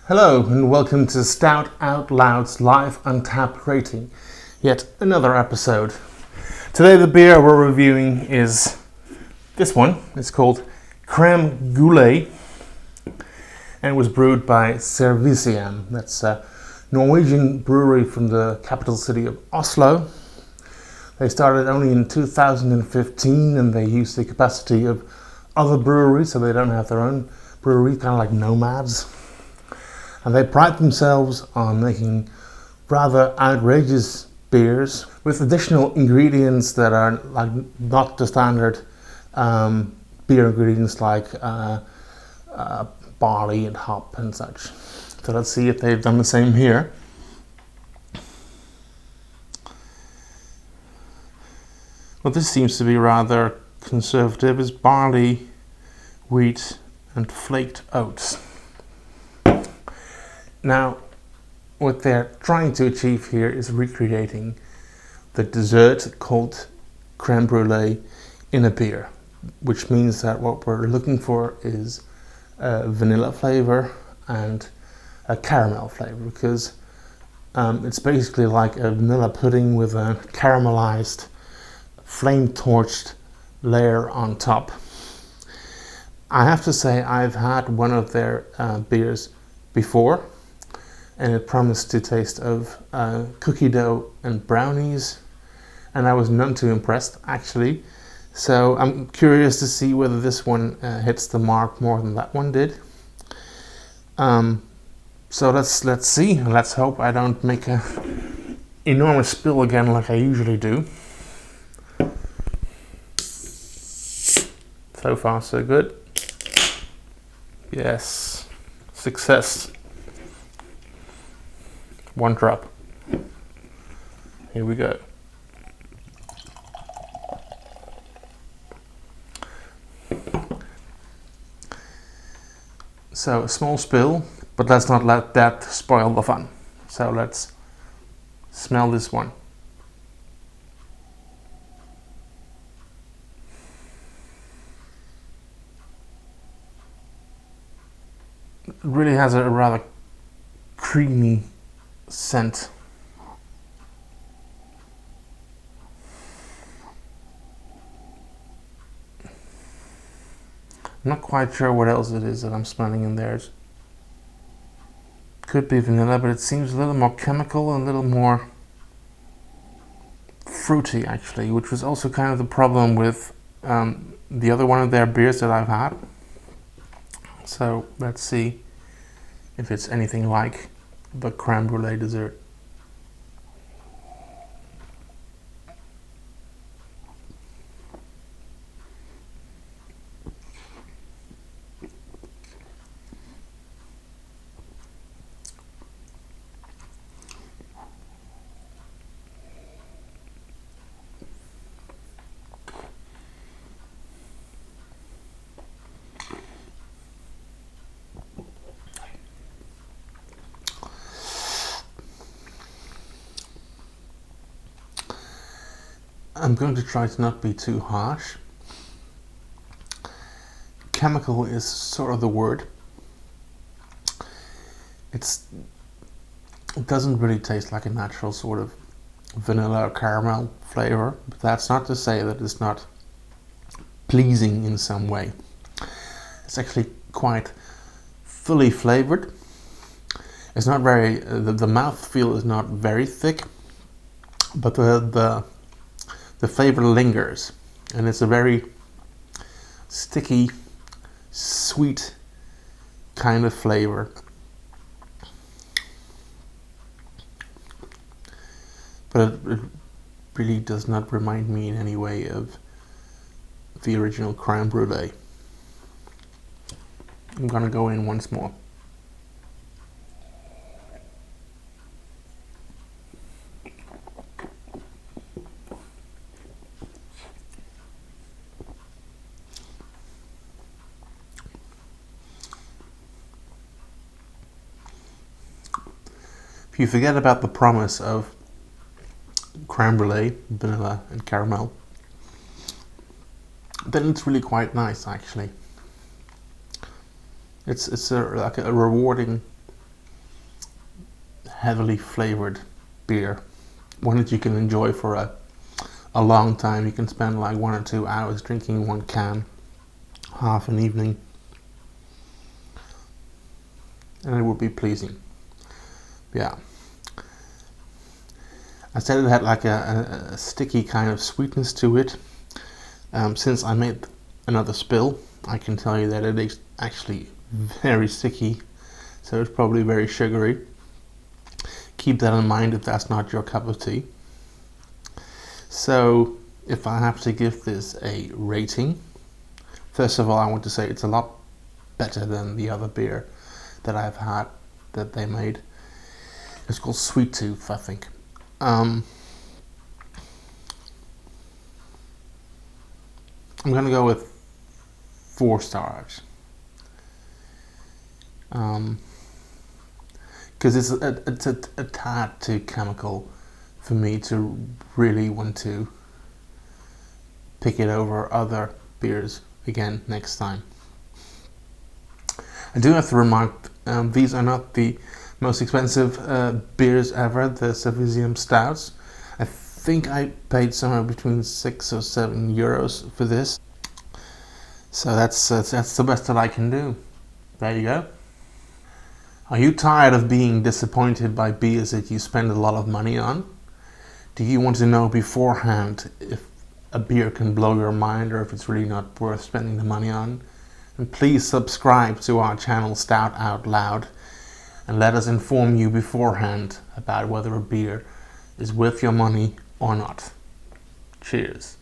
Hello and welcome to Stout Out Loud's live Untappd rating. Yet another episode. Today the beer we're reviewing is this one. It's called Creme Ghoulee and it was brewed by Cervisiam. That's a Norwegian brewery from the capital city of Oslo. They started only in 2015 and they use the capacity of other breweries, so they don't have their own brewery, kind of like nomads. And they pride themselves on making rather outrageous beers with additional ingredients that are like not the standard beer ingredients like barley and hop and such. So let's see if they've done the same here. Well, this seems to be rather conservative. It's barley, wheat and flaked oats. Now, what they're trying to achieve here is recreating the dessert called creme brulee in a beer, which means that what we're looking for is a vanilla flavor and a caramel flavor, because it's basically like a vanilla pudding with a caramelized, flame-torched layer on top. I have to say I've had one of their beers before, and it promised to taste of cookie dough and brownies, and I was none too impressed actually. So I'm curious to see whether this one hits the mark more than that one did. So let's see. Let's hope I don't make a enormous spill again like I usually do. So far so good. Yes, success. One drop. Here we go. So a small spill, but let's not let that spoil the fun. So let's smell this one. It really has a rather creamy scent. I'm not quite sure what else it is that I'm smelling in there. It could be vanilla, but it seems a little more chemical and a little more fruity actually, which was also kind of the problem with the other one of their beers that I've had. So let's see if it's anything like the creme brulee dessert. I'm going to try to not be too harsh. Chemical is sort of the word. It doesn't really taste like a natural sort of vanilla or caramel flavor, but that's not to say that it's not pleasing in some way. It's actually quite fully flavored. It's not very, the mouthfeel is not very thick, but the flavor lingers, and it's a very sticky, sweet kind of flavor. But it really does not remind me in any way of the original creme brulee. I'm gonna go in once more. If you forget about the promise of creme brulee, vanilla and caramel, then it's really quite nice actually. It's like a rewarding heavily flavored beer. One that you can enjoy for a long time. You can spend like 1 or 2 hours drinking one can, half an evening, and it would be pleasing. Yeah. I said it had like a sticky kind of sweetness to it. Since I made another spill, I can tell you that it is actually very sticky, so it's probably very sugary. Keep that in mind if that's not your cup of tea. So if I have to give this a rating, first of all I want to say it's a lot better than the other beer that I've had that they made. It's called Sweet Tooth, I think. I'm gonna go with 4 stars. Because it's a tad too chemical for me to really want to pick it over other beers again next time. I do have to remark, these are not the most expensive beers ever, the Cervisiam stouts. I think I paid somewhere between 6 or 7 euros for this. So that's the best that I can do. There you go. Are you tired of being disappointed by beers that you spend a lot of money on? Do you want to know beforehand if a beer can blow your mind or if it's really not worth spending the money on? And please subscribe to our channel Stout Out Loud and let us inform you beforehand about whether a beer is worth your money or not. Cheers.